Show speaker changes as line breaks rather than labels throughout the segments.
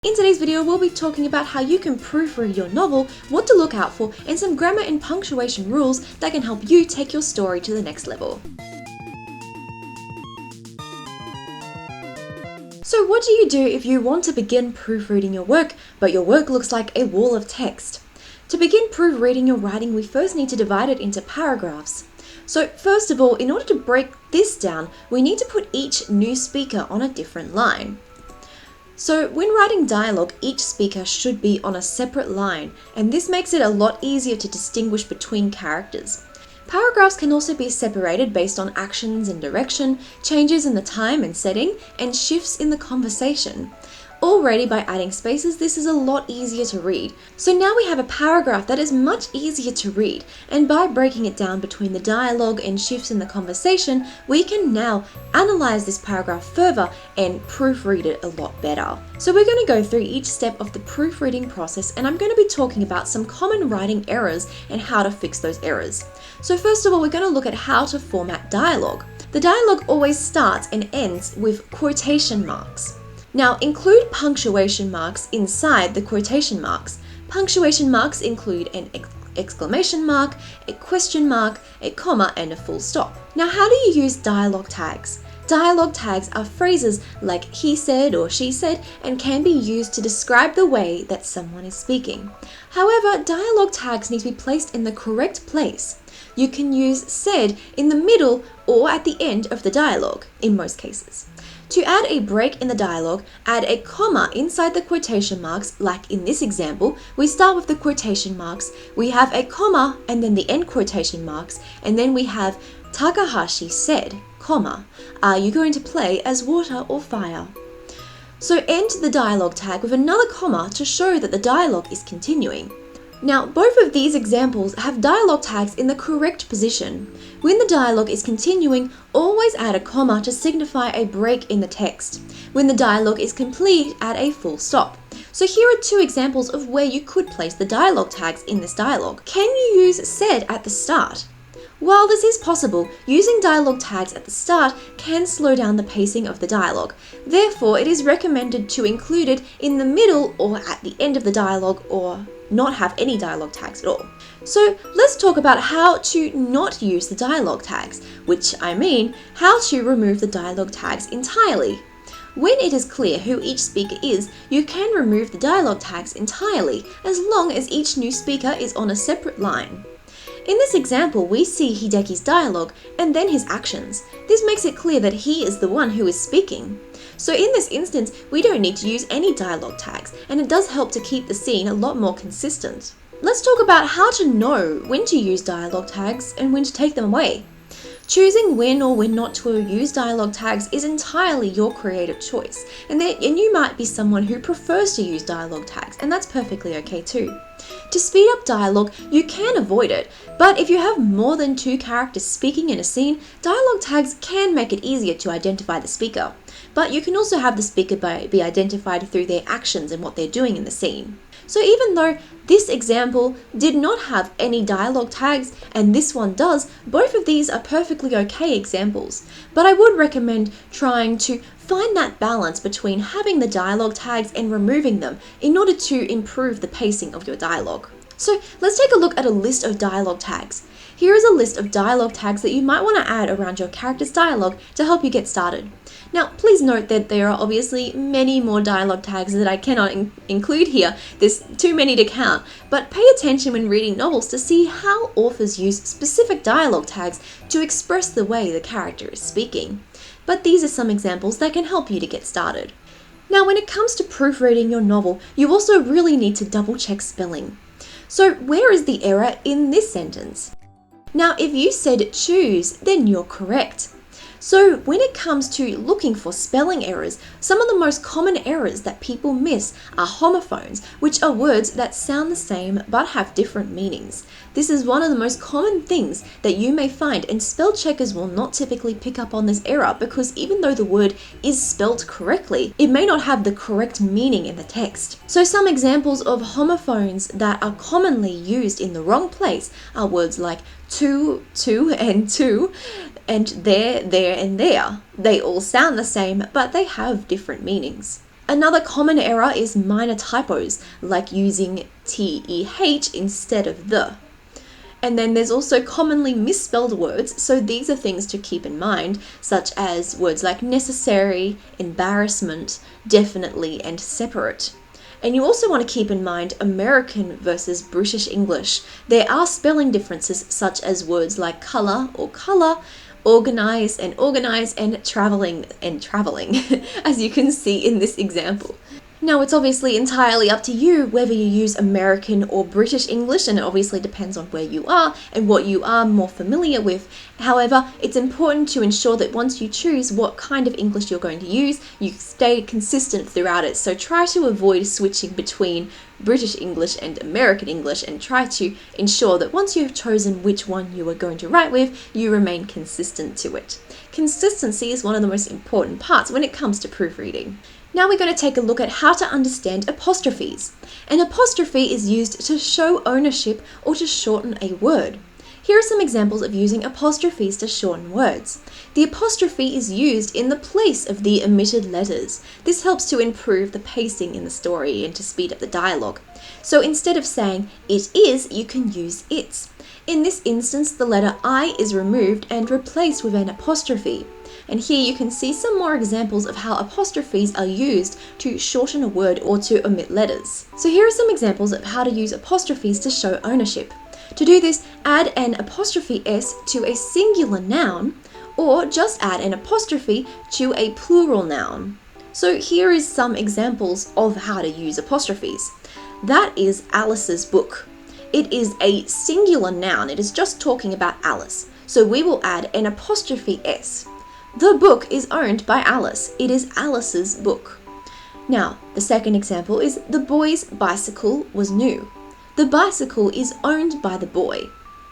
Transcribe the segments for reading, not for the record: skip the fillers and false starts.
In today's video, we'll be talking about how you can proofread your novel, what to look out for, and some grammar and punctuation rules that can help you take your story to the next level. So what do you do if you want to begin proofreading your work, but your work looks like a wall of text? To begin proofreading your writing, we first need to divide it into paragraphs. So first of all, in order to break this down, we need to put each new speaker on a different line. So when writing dialogue, each speaker should be on a separate line, and this makes it a lot easier to distinguish between characters. Paragraphs can also be separated based on actions and direction, changes in the time and setting, and shifts in the conversation. Already by adding spaces, this is a lot easier to read. So now we have a paragraph that is much easier to read, and by breaking it down between the dialogue and shifts in the conversation, we can now analyze this paragraph further and proofread it a lot better. So we're going to go through each step of the proofreading process, and I'm going to be talking about some common writing errors and how to fix those errors. So first of all, we're going to look at how to format dialogue. The dialogue always starts and ends with quotation marks. Now, include punctuation marks inside the quotation marks. Punctuation marks include an exclamation mark, a question mark, a comma, and a full stop. Now, how do you use dialogue tags? Dialogue tags are phrases like he said or she said and can be used to describe the way that someone is speaking. However, dialogue tags need to be placed in the correct place. You can use said in the middle or at the end of the dialogue, in most cases. To add a break in the dialogue, add a comma inside the quotation marks, like in this example, we start with the quotation marks, we have a comma and then the end quotation marks, and then we have Takahashi said, comma, are you going to play as water or fire? So end the dialogue tag with another comma to show that the dialogue is continuing. Now, both of these examples have dialogue tags in the correct position. When the dialogue is continuing, always add a comma to signify a break in the text. When the dialogue is complete, add a full stop. So here are two examples of where you could place the dialogue tags in this dialogue. Can you use said at the start? While this is possible, using dialogue tags at the start can slow down the pacing of the dialogue. Therefore, it is recommended to include it in the middle or at the end of the dialogue, or not have any dialogue tags at all. So let's talk about how to not use the dialogue tags, which I mean how to remove the dialogue tags entirely. When it is clear who each speaker is, you can remove the dialogue tags entirely, as long as each new speaker is on a separate line. In this example, we see Hideki's dialogue and then his actions. This makes it clear that he is the one who is speaking. So in this instance, we don't need to use any dialogue tags, and it does help to keep the scene a lot more consistent. Let's talk about how to know when to use dialogue tags and when to take them away. Choosing when or when not to use dialogue tags is entirely your creative choice, and you might be someone who prefers to use dialogue tags, and that's perfectly okay too. To speed up dialogue, you can avoid it, but if you have more than two characters speaking in a scene, dialogue tags can make it easier to identify the speaker. But you can also have the speaker be identified through their actions and what they're doing in the scene. So even though this example did not have any dialogue tags and this one does, both of these are perfectly okay examples. But I would recommend trying to find that balance between having the dialogue tags and removing them in order to improve the pacing of your dialogue. So let's take a look at a list of dialogue tags. Here is a list of dialogue tags that you might want to add around your character's dialogue to help you get started. Now, please note that there are obviously many more dialogue tags that I cannot include here. There's too many to count, but pay attention when reading novels to see how authors use specific dialogue tags to express the way the character is speaking. But these are some examples that can help you to get started. Now, when it comes to proofreading your novel, you also really need to double check spelling. So where is the error in this sentence? Now, if you said choose, then you're correct. So when it comes to looking for spelling errors, some of the most common errors that people miss are homophones, which are words that sound the same but have different meanings. This is one of the most common things that you may find, and spell checkers will not typically pick up on this error because even though the word is spelt correctly, it may not have the correct meaning in the text. So some examples of homophones that are commonly used in the wrong place are words like to, and to, and there, and there. They all sound the same, but they have different meanings. Another common error is minor typos, like using TEH instead of the. And then there's also commonly misspelled words, so these are things to keep in mind, such as words like necessary, embarrassment, definitely, and separate. And you also want to keep in mind American versus British English. There are spelling differences, such as words like colour or colour, organise, and travelling, as you can see in this example. Now, it's obviously entirely up to you whether you use American or British English, and it obviously depends on where you are and what you are more familiar with. However, it's important to ensure that once you choose what kind of English you're going to use, you stay consistent throughout it. So try to avoid switching between British English and American English, and try to ensure that once you have chosen which one you are going to write with, you remain consistent to it. Consistency is one of the most important parts when it comes to proofreading. Now we're going to take a look at how to understand apostrophes. An apostrophe is used to show ownership or to shorten a word. Here are some examples of using apostrophes to shorten words. The apostrophe is used in the place of the omitted letters. This helps to improve the pacing in the story and to speed up the dialogue. So instead of saying it is, you can use its. In this instance, the letter I is removed and replaced with an apostrophe. And here you can see some more examples of how apostrophes are used to shorten a word or to omit letters. So here are some examples of how to use apostrophes to show ownership. To do this, add an apostrophe S to a singular noun, or just add an apostrophe to a plural noun. So here is some examples of how to use apostrophes. That is Alice's book. It is a singular noun. It is just talking about Alice. So we will add an apostrophe S. The book is owned by Alice. It is Alice's book. Now, the second example is the boy's bicycle was new. The bicycle is owned by the boy.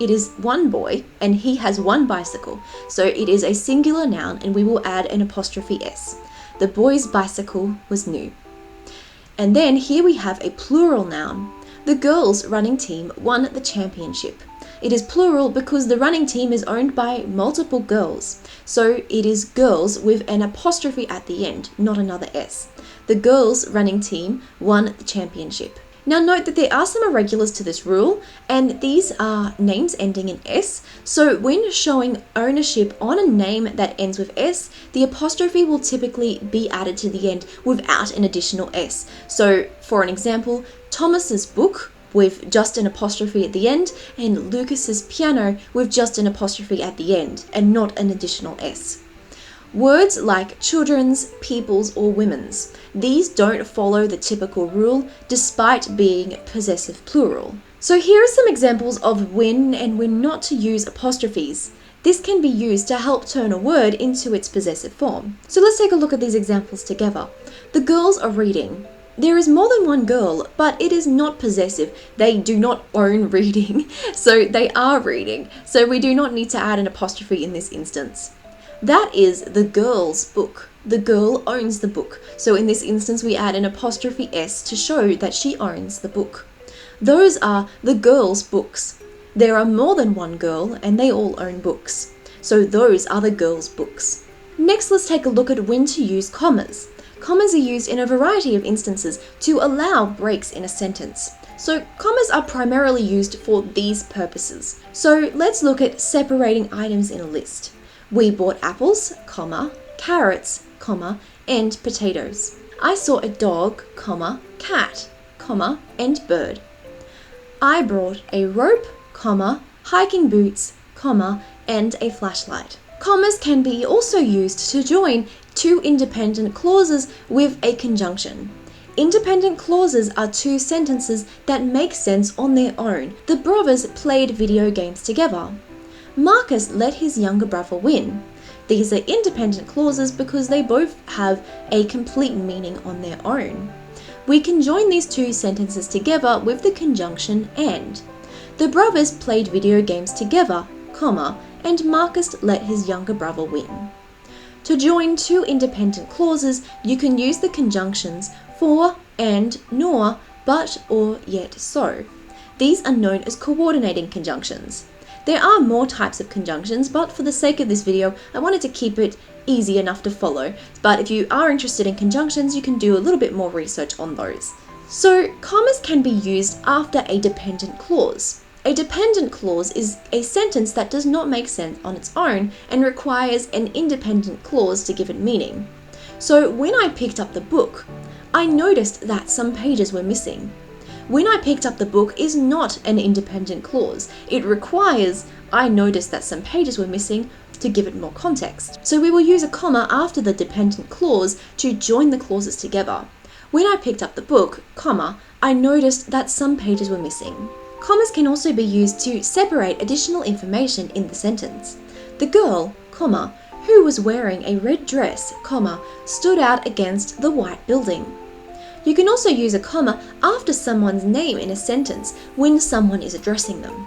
It is one boy and he has one bicycle. So it is a singular noun and we will add an apostrophe S. The boy's bicycle was new. And then here we have a plural noun. The girls' running team won the championship. It is plural because the running team is owned by multiple girls. So it is girls with an apostrophe at the end, not another S. The girls' running team won the championship. Now note that there are some irregulars to this rule, and these are names ending in S. So when showing ownership on a name that ends with S, the apostrophe will typically be added to the end without an additional S. So for an example, Thomas's book with just an apostrophe at the end, and Lucas's piano with just an apostrophe at the end, and not an additional S. Words like children's, people's, or women's, these don't follow the typical rule despite being possessive plural. So here are some examples of when and when not to use apostrophes. This can be used to help turn a word into its possessive form. So let's take a look at these examples together. The girls are reading. There is more than one girl, but it is not possessive. They do not own reading, so they are reading. So we do not need to add an apostrophe in this instance. That is the girl's book. The girl owns the book. So in this instance, we add an apostrophe S to show that she owns the book. Those are the girl's books. There are more than one girl and they all own books. So those are the girl's books. Next, let's take a look at when to use commas. Commas are used in a variety of instances to allow breaks in a sentence. So commas are primarily used for these purposes. So let's look at separating items in a list. We bought apples, comma, carrots, comma, and potatoes. I saw a dog, comma, cat, comma, and bird. I brought a rope, comma, hiking boots, comma, and a flashlight. Commas can be also used to join two independent clauses with a conjunction. Independent clauses are two sentences that make sense on their own. The brothers played video games together. Marcus let his younger brother win. These are independent clauses because they both have a complete meaning on their own. We can join these two sentences together with the conjunction and. The brothers played video games together, comma, and Marcus let his younger brother win. To join two independent clauses, you can use the conjunctions for, and, nor, but, or, yet, so. These are known as coordinating conjunctions. There are more types of conjunctions, but for the sake of this video, I wanted to keep it easy enough to follow. But if you are interested in conjunctions, you can do a little bit more research on those. So, commas can be used after a dependent clause. A dependent clause is a sentence that does not make sense on its own and requires an independent clause to give it meaning. So, when I picked up the book, I noticed that some pages were missing. When I picked up the book is not an independent clause. It requires I noticed that some pages were missing to give it more context. So we will use a comma after the dependent clause to join the clauses together. When I picked up the book, comma, I noticed that some pages were missing. Commas can also be used to separate additional information in the sentence. The girl, comma, who was wearing a red dress, comma, stood out against the white building. You can also use a comma after someone's name in a sentence when someone is addressing them.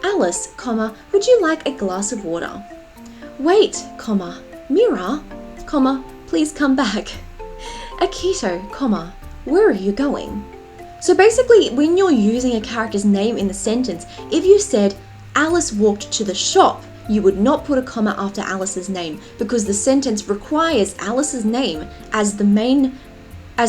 Alice, comma, would you like a glass of water? Wait, comma, Mira, comma, please come back. Akito, comma, where are you going? So basically, when you're using a character's name in the sentence, if you said Alice walked to the shop, you would not put a comma after Alice's name because the sentence requires Alice's name as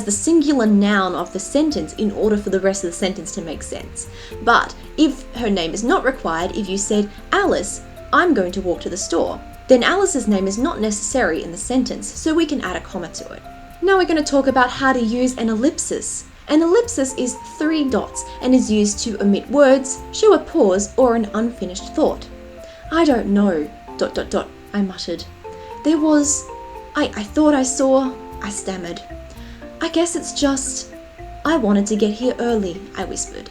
the singular noun of the sentence in order for the rest of the sentence to make sense. But if her name is not required, if you said, Alice, I'm going to walk to the store, then Alice's name is not necessary in the sentence, so we can add a comma to it. Now we're going to talk about how to use an ellipsis. An ellipsis is 3 dots and is used to omit words, show a pause, or an unfinished thought. I don't know, ... I muttered. There was... I thought I saw... I stammered. I guess it's just, I wanted to get here early, I whispered.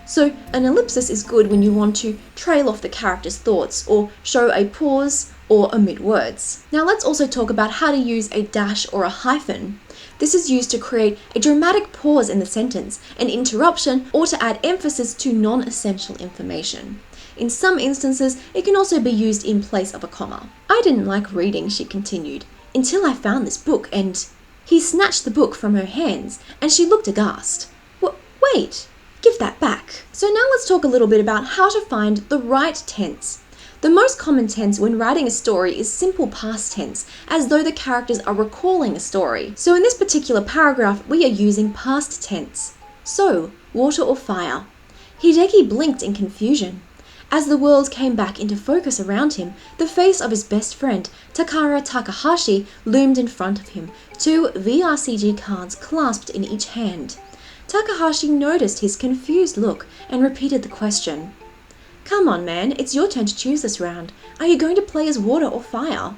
So an ellipsis is good when you want to trail off the character's thoughts or show a pause or omit words. Now let's also talk about how to use a dash or a hyphen. This is used to create a dramatic pause in the sentence, an interruption, or to add emphasis to non-essential information. In some instances, it can also be used in place of a comma. I didn't like reading, she continued, until I found this book and... He snatched the book from her hands, and she looked aghast. Wait, give that back. So now let's talk a little bit about how to find the right tense. The most common tense when writing a story is simple past tense, as though the characters are recalling a story. So in this particular paragraph, we are using past tense. So, water or fire? Hideki blinked in confusion. As the world came back into focus around him, the face of his best friend, Takara Takahashi, loomed in front of him, 2 VRCG cards clasped in each hand. Takahashi noticed his confused look and repeated the question. Come on, man, it's your turn to choose this round. Are you going to play as water or fire?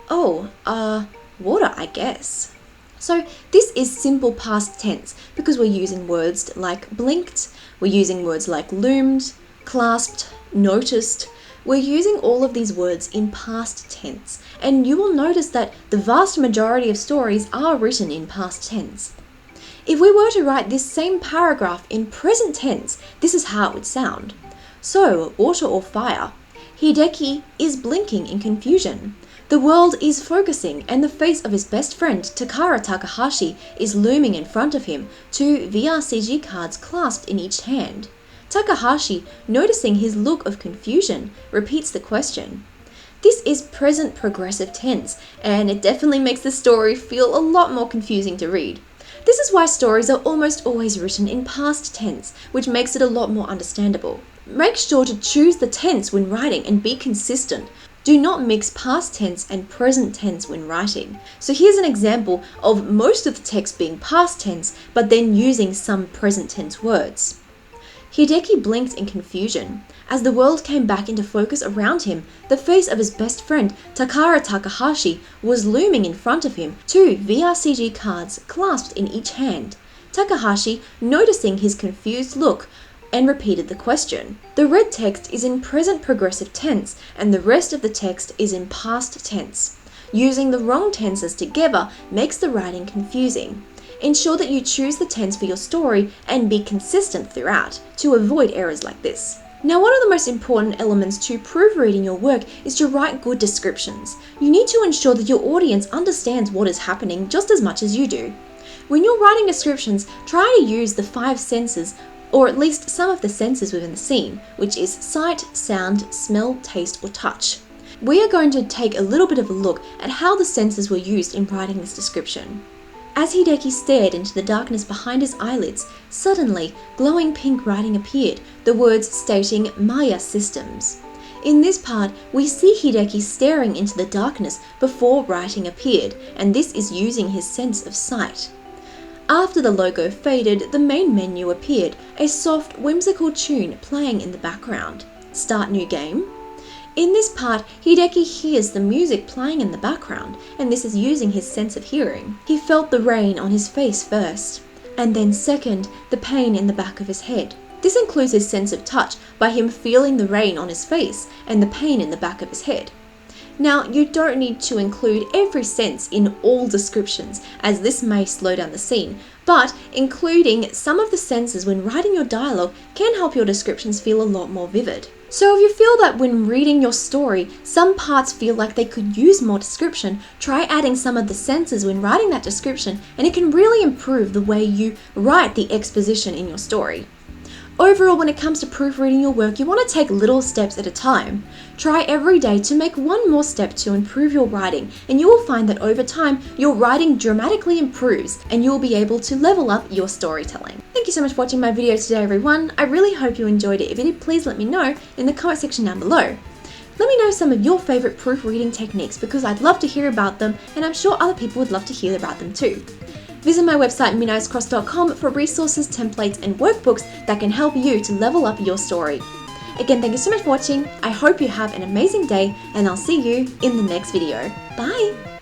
Oh, water, I guess. So this is simple past tense because we're using words like blinked, we're using words like loomed, clasped, noticed. We're using all of these words in past tense, and you will notice that the vast majority of stories are written in past tense. If we were to write this same paragraph in present tense, this is how it would sound. So, water or fire? Hideki is blinking in confusion. The world is focusing, and the face of his best friend, Takara Takahashi, is looming in front of him, 2 VRCG cards clasped in each hand. Takahashi, noticing his look of confusion, repeats the question. This is present progressive tense, and it definitely makes the story feel a lot more confusing to read. This is why stories are almost always written in past tense, which makes it a lot more understandable. Make sure to choose the tense when writing and be consistent. Do not mix past tense and present tense when writing. So here's an example of most of the text being past tense, but then using some present tense words. Hideki blinked in confusion. As the world came back into focus around him, the face of his best friend, Takara Takahashi, was looming in front of him, 2 VRCG cards clasped in each hand. Takahashi, noticing his confused look, and repeated the question. The red text is in present progressive tense, and the rest of the text is in past tense. Using the wrong tenses together makes the writing confusing. Ensure that you choose the tense for your story and be consistent throughout to avoid errors like this. Now, one of the most important elements to proofreading your work is to write good descriptions. You need to ensure that your audience understands what is happening just as much as you do. When you're writing descriptions, try to use the 5 senses or at least some of the senses within the scene, which is sight, sound, smell, taste, or touch. We are going to take a little bit of a look at how the senses were used in writing this description. As Hideki stared into the darkness behind his eyelids, suddenly glowing pink writing appeared, the words stating Maya Systems. In this part, we see Hideki staring into the darkness before writing appeared, and this is using his sense of sight. After the logo faded, the main menu appeared, a soft, whimsical tune playing in the background. Start new game. In this part, Hideki hears the music playing in the background, and this is using his sense of hearing. He felt the rain on his face first, and then second, the pain in the back of his head. This includes his sense of touch by him feeling the rain on his face and the pain in the back of his head. Now, you don't need to include every sense in all descriptions, as this may slow down the scene, but including some of the senses when writing your dialogue can help your descriptions feel a lot more vivid. So if you feel that when reading your story, some parts feel like they could use more description, try adding some of the senses when writing that description, and it can really improve the way you write the exposition in your story. Overall, when it comes to proofreading your work, you want to take little steps at a time. Try every day to make one more step to improve your writing, and you will find that over time, your writing dramatically improves and you will be able to level up your storytelling. Thank you so much for watching my video today, everyone. I really hope you enjoyed it. If you did, please let me know in the comment section down below. Let me know some of your favorite proofreading techniques because I'd love to hear about them, and I'm sure other people would love to hear about them too. Visit my website midnightscross.com for resources, templates, and workbooks that can help you to level up your story. Again, thank you so much for watching. I hope you have an amazing day, and I'll see you in the next video. Bye!